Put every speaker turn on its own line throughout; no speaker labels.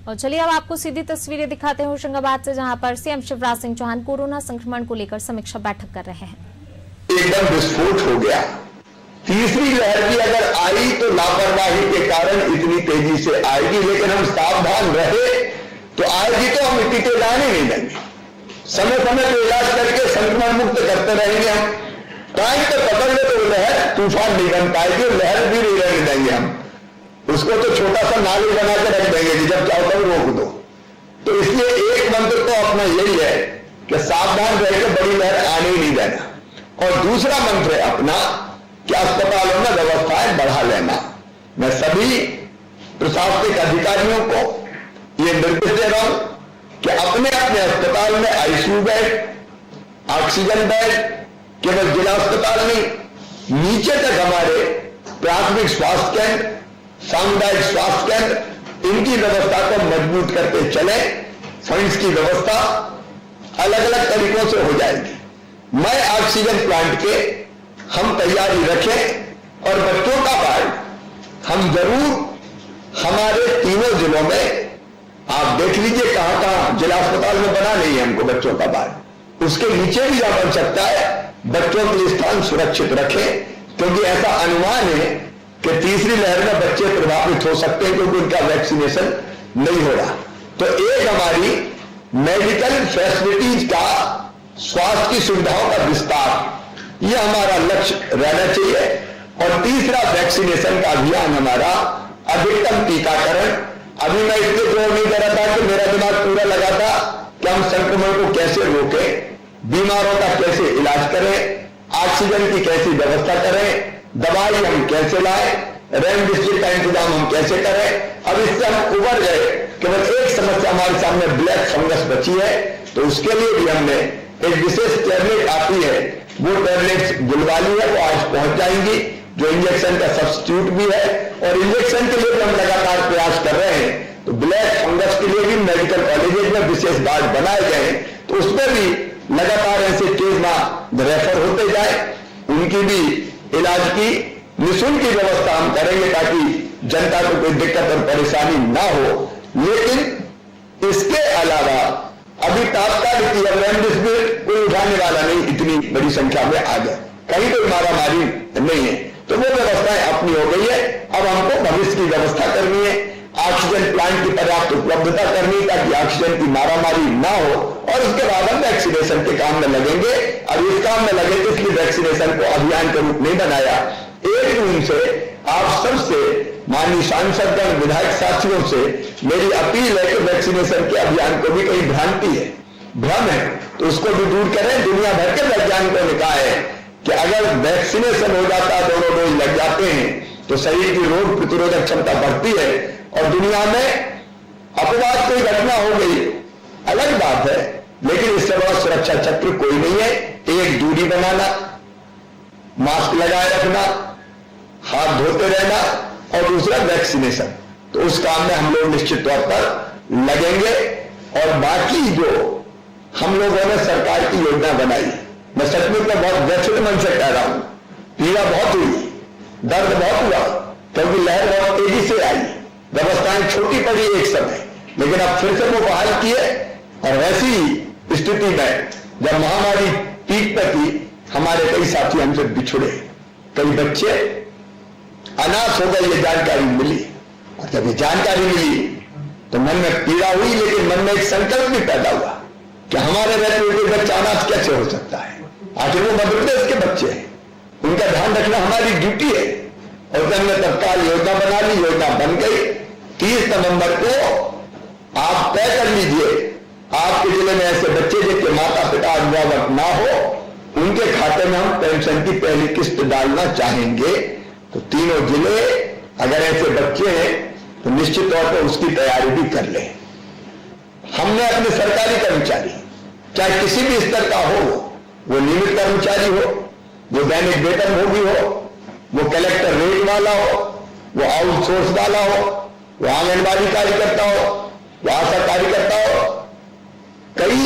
और चलिए अब आपको सीधी तस्वीरें दिखाते हैं होशंगाबाद से, जहां पर सीएम शिवराज सिंह चौहान कोरोना संक्रमण को लेकर समीक्षा बैठक कर रहे हैं।
एकदम विस्फोट हो गया। तीसरी लहर भी अगर आई तो लापरवाही के कारण इतनी तेजी से आएगी, लेकिन हम सावधान रहे तो आएगी तो हम इतनी तेज आने नहीं देंगे। समय समय पर इलाज करके संक्रमण मुक्त करते रहेंगे। हम टाइम पर पकड़ ले तो लहर तूफान नहीं बन पाएगी, लहर भी नहीं रहने देंगे। हम उसको तो छोटा सा नाली बना के रख देंगे कि जब चाहो तब रोक दो। तो इसलिए एक मंत्र तो अपना यही है कि सावधान रहकर बड़ी लहर आने ही नहीं देना। और दूसरा मंत्र है अपना कि अस्पतालों में व्यवस्थाएं बढ़ा लेना। मैं सभी प्रशासनिक अधिकारियों को यह निर्देश दे रहा हूं कि अपने अपने अस्पताल में आईसीयू बेड, ऑक्सीजन बेड केवल जिला अस्पताल नहीं, नीचे तक हमारे प्राथमिक स्वास्थ्य केंद्र, सामुदायिक स्वास्थ्य केंद्र, इनकी व्यवस्था को मजबूत करके चले। फंड्स की व्यवस्था अलग अलग तरीकों से हो जाएगी। मैं ऑक्सीजन प्लांट के हम तैयारी रखें और बच्चों का वार्ड हम जरूर हमारे तीनों जिलों में, आप देख लीजिए कहां कहां जिला अस्पताल में बना नहीं है हमको बच्चों का वार्ड, उसके नीचे भी जहां बन सकता है बच्चों के लिए स्थान सुरक्षित रखें। क्योंकि ऐसा अनुमान है कि तीसरी लहर में बच्चे प्रभावित हो सकते हैं क्योंकि उनका वैक्सीनेशन नहीं हो रहा। तो एक हमारी मेडिकल फैसिलिटीज का, स्वास्थ्य की सुविधाओं का विस्तार, यह हमारा लक्ष्य रहना चाहिए। और तीसरा वैक्सीनेशन का अभियान हमारा, अधिकतम टीकाकरण। अभी मैं इसलिए जोर नहीं दे रहा था कि मेरा दिमाग पूरा लगा था कि हम संक्रमण को कैसे रोकें, बीमारों का कैसे इलाज करें, ऑक्सीजन की कैसी व्यवस्था करें, दवाई हम कैसे लाएं, रेमडेसिविर का इंतजाम हम कैसे करें। अब इससे हम उबर गए, केवल एक समस्या हमारे सामने ब्लैक फंगस बची है, तो उसके लिए भी हमने एक विशेष टैबलेट आती है, वो टैबलेट बुलवा ली है, वो आज पहुंच जाएंगी, जो इंजेक्शन का सब्स्टिट्यूट भी है। और इंजेक्शन के लिए भी हम लगातार प्रयास कर रहे हैं। तो ब्लैक फंगस के लिए भी मेडिकल कॉलेजेस में विशेष वार्ड बनाए गए हैं, तो उसमें भी लगातार ऐसे केस ना रेफर होते जाए, उनकी भी इलाज की निःशुल्क की व्यवस्था हम करेंगे ताकि जनता को कोई दिक्कत और परेशानी ना हो। लेकिन इसके अलावा अभी तात्कालिक रेमडेसिविर कोई उठाने वाला नहीं, इतनी बड़ी संख्या में आ गए, कहीं कोई मारामारी नहीं है, तो वो व्यवस्थाएं अपनी हो गई है। अब हमको भविष्य की व्यवस्था करनी है, ऑक्सीजन प्लांट की पर्याप्त उपलब्धता करनी ताकि ऑक्सीजन की मारामारी ना हो, और उसके बाद हम वैक्सीनेशन के काम में लगेंगे। अब इस काम में लगे तो इसलिए वैक्सीनेशन को अभियान के रूप नहीं बनाया। 1 जून से आप सबसे, माननीय सांसदगण, विधायक साथियों से मेरी अपील है कि वैक्सीनेशन के अभियान को भी कहीं भ्रांति है, भ्रम है, तो उसको भी दूर करें। दुनिया भर के वैज्ञानिकों ने कहा है कि अगर वैक्सीनेशन हो जाता, दोनों डोज लग जाते हैं, तो शरीर की रोग प्रतिरोधक क्षमता बढ़ती है। और दुनिया में अपवाद कोई घटना हो गई अलग बात है, लेकिन इससे बड़ा सुरक्षा चक्र कोई नहीं है। एक, दूरी बनाना, मास्क लगाए रखना, हाथ धोते रहना, और दूसरा वैक्सीनेशन। तो उस काम में हम लोग निश्चित तौर पर लगेंगे। और बाकी जो हम लोगों ने सरकार की योजना बनाई, मैं सचमुच में बहुत व्यथित मन से कह रहा हूं, पीड़ा बहुत हुई, दर्द बहुत हुआ, क्योंकि लहर बहुत तेजी से आई, व्यवस्थाएं छोटी पड़ी एक समय, लेकिन अब फिर से वो बहाल किए। और ऐसी स्थिति में जब महामारी पीक पर थी, हमारे कई साथी हमसे बिछुड़े, कई बच्चे अनाथ हो गए, ये जानकारी मिली। और जब ये जानकारी मिली तो मन में पीड़ा हुई, लेकिन मन में एक संकल्प भी पैदा हुआ कि हमारे रहते हुए बच्चा अनाथ कैसे हो सकता है। आखिर वो मध्य प्रदेश के बच्चे हैं, उनका ध्यान रखना हमारी ड्यूटी है। और हमने तत्काल योजना बना ली, योजना बन गई। 30 नवंबर को आप तय कर लीजिए, आपके जिले में ऐसे बच्चे जिनके माता पिता अभिभावक ना हो, उनके खाते में हम पेंशन की पहली किस्त डालना चाहेंगे। तो तीनों जिले अगर ऐसे बच्चे हैं तो निश्चित तौर पर उसकी तैयारी भी कर लें। हमने अपने सरकारी कर्मचारी, चाहे किसी भी स्तर का हो, वो नियमित कर्मचारी हो, वो दैनिक वेतनभोगी हो, वो कलेक्टर रेट वाला हो, वो आउटसोर्स वाला हो, वो आंगनबाड़ी कार्यकर्ता हो, वो आशा कार्यकर्ता हो, कई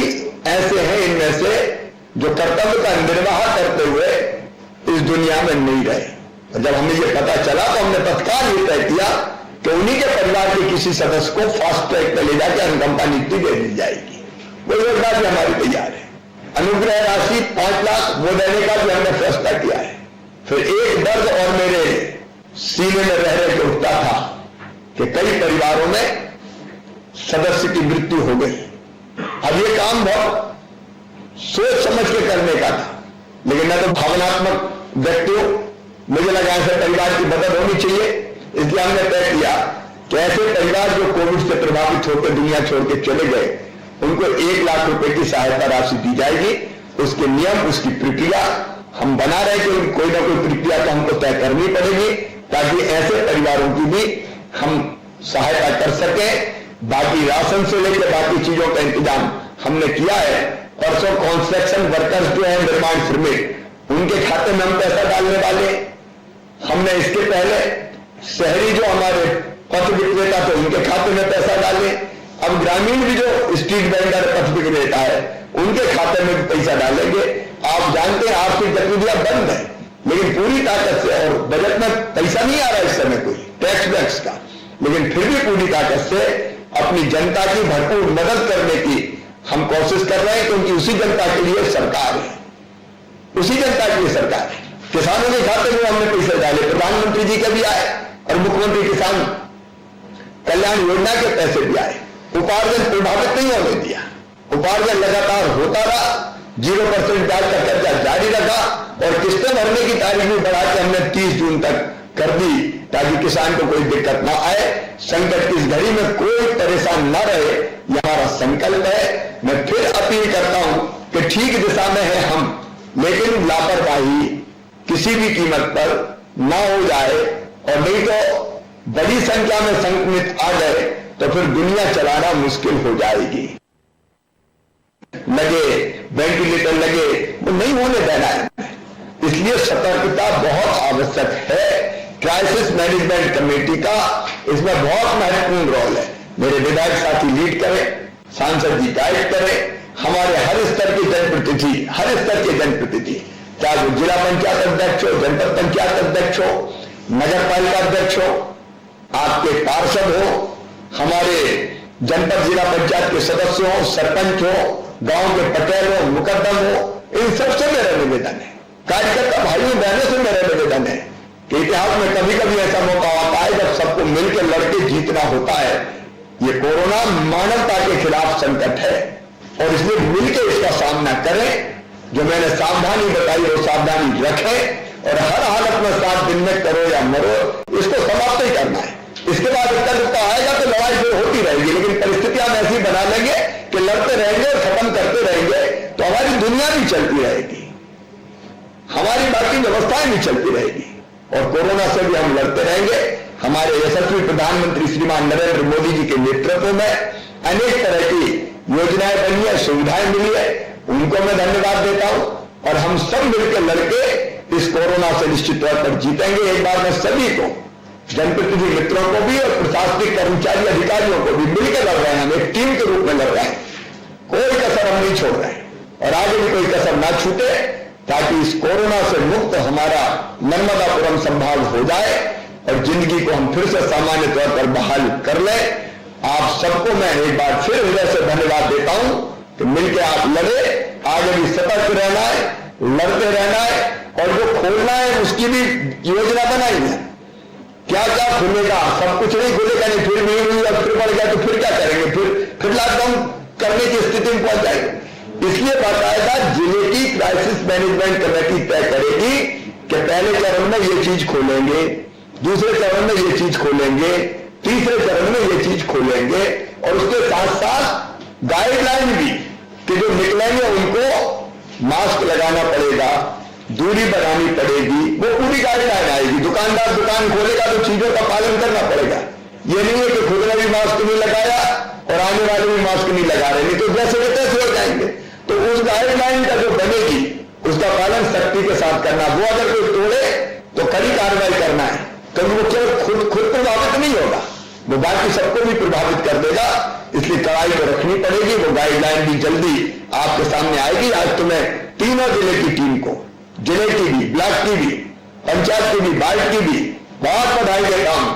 ऐसे हैं इनमें से जो कर्तव्य का निर्वाह करते हुए इस दुनिया में नहीं रहे। और जब हमें ये पता चला तो हमने तत्काल ये तय किया कि उन्हीं के परिवार के किसी सदस्य को फास्ट ट्रैक पर ले जाकर अनुकंपा नियुक्ति दे दी जाएगी। वो योजना भी हमारी तैयार है। अनुग्रह राशि 5 लाख वो देने का भी हमने फैसला किया है। फिर एक दर्द और मेरे सीने में रह के उठता था कि कई परिवारों में सदस्य की मृत्यु हो गई। अब ये काम बहुत सोच समझ के करने का था, लेकिन मैं तो भावनात्मक व्यक्ति हूं, मुझे लगा ऐसे परिवार की मदद होनी चाहिए, इसलिए हमने तय किया कि ऐसे परिवार जो कोविड से प्रभावित होकर दुनिया छोड़ के चले गए, उनको 1 लाख रुपए की सहायता राशि दी जाएगी। उसके नियम, उसकी प्रक्रिया हम बना रहे कि कोई ना कोई प्रक्रिया तो हमको तय करनी पड़ेगी, ताकि ऐसे परिवारों की भी हम सहायता कर सकें। बाकी राशन से लेकर बाकी चीजों का इंतजाम हमने किया है। परसों कंस्ट्रक्शन वर्कर्स जो है निर्माण श्रमिक, उनके खाते में हम पैसा डालने वाले। हमने इसके पहले शहरी जो हमारे पथ विक्रेता थे उनके खाते में पैसा डाले। अब ग्रामीण भी जो स्ट्रीट वेंडर पथ विक्रेता है उनके खाते में भी पैसा डालेंगे। आप जानते हैं आर्थिक गतिविधियां बंद है, लेकिन पूरी ताकत से, और बजट में पैसा नहीं आ रहा इस समय कोई टैक्स वैक्स का, लेकिन फिर भी पूरी ताकत से अपनी जनता की भरपूर मदद करने की हम कोशिश कर रहे हैं, क्योंकि उसी जनता के लिए सरकार है, उसी जनता के लिए सरकार है। किसानों के खाते में हमने पैसे डाले, प्रधानमंत्री जी के भी आए और मुख्यमंत्री किसान कल्याण योजना के पैसे भी आए। उपार्जन प्रभावित नहीं होने दिया, उपार्जन लगातार होता रहा, 0% ब्याज का कर्जा जारी रखा और किस्तें भरने की तारीख भी बढ़ा के हमने 30 जून तक कर दी, ताकि किसान को कोई दिक्कत ना आए, संकट की इस घड़ी में कोई परेशान ना रहे, यह हमारा संकल्प है। मैं फिर अपील करता हूं कि ठीक दिशा में है हम, लेकिन लापरवाही किसी भी कीमत पर ना हो जाए, और नहीं तो बड़ी संख्या में संक्रमित आ गए तो फिर दुनिया चलाना मुश्किल हो जाएगी। लगे वेंटिलेटर लगे, वो नहीं होने देना है, इसलिए सतर्कता बहुत आवश्यक है। क्राइसिस मैनेजमेंट कमेटी का इसमें बहुत महत्वपूर्ण रोल है। मेरे विधायक साथी लीड करें, सांसद जी गाइड करें, हमारे हर स्तर के जनप्रतिनिधि, हर स्तर के जनप्रतिनिधि, चाहे वो जिला पंचायत अध्यक्ष हो, जनपद पंचायत अध्यक्ष हो, नगर पालिका अध्यक्ष हो, आपके पार्षद हो, हमारे जनपद जिला पंचायत के सदस्य हो, सरपंच हो, गांव के पटेल हो, मुकद्दम हो, इन सबसे मेरा निवेदन है, कार्यकर्ता भाइयों बहनों से मेरा निवेदन है कि इतिहास में कभी कभी ऐसा मौका आता है जब सबको मिलकर लड़के जीतना होता है। ये कोरोना मानवता के खिलाफ संकट है और इसलिए मिलकर इसका सामना करें। जो मैंने सावधानी बताई वो सावधानी रखें और हर हालत में 7 दिन में करो या मरो, इसको समाप्त ही करना है। इसके बाद इतना दुखता आएगा तो लड़ाई फिर होती रहेगी, लेकिन परिस्थितियां हम ऐसी बना लेंगे कि लड़ते रहेंगे और खत्म करते रहेंगे, तो हमारी दुनिया भी चलती रहेगी, हमारी बाकी व्यवस्थाएं भी चलती रहेगी और कोरोना से भी हम लड़ते रहेंगे। हमारे यशस्वी प्रधानमंत्री श्रीमान नरेंद्र मोदी जी के नेतृत्व में अनेक तरह की योजनाएं बनी है, सुविधाएं मिली है, उनको मैं धन्यवाद देता हूं और हम सब मिलकर लड़के इस कोरोना से निश्चित तौर पर जीतेंगे। एक बार मैं सभी को, जनप्रतिनिधि मित्रों को भी और प्रशासनिक कर्मचारी अधिकारियों को भी मिलकर लड़ रहे हैं, हम एक टीम के रूप में लड़ रहे हैं, कोई कसर हम नहीं छोड़ रहे हैं और आगे भी कोई कसर ना छूटे, ताकि इस कोरोना से मुक्त हमारा नर्मदापुरम संभाग हो जाए और जिंदगी को हम फिर से सामान्य तौर पर बहाल कर लें। आप सबको मैं एक बार फिर हृदय से धन्यवाद देता हूं कि मिलकर आप लड़े, आगे भी सतर्क रहना है, लड़ते रहना है और जो खोलना है उसकी भी योजना बनाई है। क्या क्या खुलेगा, सब कुछ नहीं खुलेगा, नहीं फिर नहीं हुई और फिर बढ़ गया तो फिर क्या करेंगे, फिर लॉकडाउन करने की स्थिति में पहुंच जाएंगे। इसलिए बाकायदा जिले की क्राइसिस मैनेजमेंट कमेटी तय करेगी कि पहले चरण में ये चीज खोलेंगे, दूसरे चरण में ये चीज खोलेंगे, तीसरे चरण में ये चीज खोलेंगे और उसके साथ साथ गाइडलाइन भी कि जो निकलेंगे उनको मास्क लगाना पड़ेगा, दूरी बनानी पड़ेगी, वो पूरी गाइडलाइन आएगी। दुकानदार दुकान खोलेगा तो चीजों का पालन करना पड़ेगा। ये नहीं है कि खुद ने भी मास्क नहीं लगाया और आने वाले भी मास्क नहीं लगा रहे, नहीं तो जैसे के तैसे हो जाएंगे। तो उस गाइडलाइन का जो बनेगी उसका पालन सख्ती के साथ करना, वो अगर कोई तोड़े तो कड़ी कार्रवाई करना है, क्योंकि वो केवल खुद प्रभावित नहीं होगा, वो बाकी सबको भी प्रभावित कर देगा। इसलिए कड़ाई तो रखनी पड़ेगी। वो गाइडलाइन भी जल्दी आपके सामने आएगी। आज तो मैं तीनों जिले की टीम को, जिले की भी, ब्लॉक की भी, पंचायत की भी, वार्ड की भी बहुत बधाई देता हूं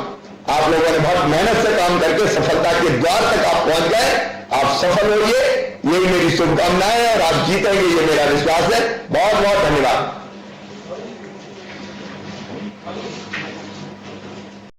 आप लोगों ने बहुत मेहनत से काम करके सफलता के द्वार तक आप पहुंच गए। आप सफल होइए, यही मेरी शुभकामनाएं है और आप जीतेंगे, ये मेरा विश्वास है। बहुत बहुत धन्यवाद।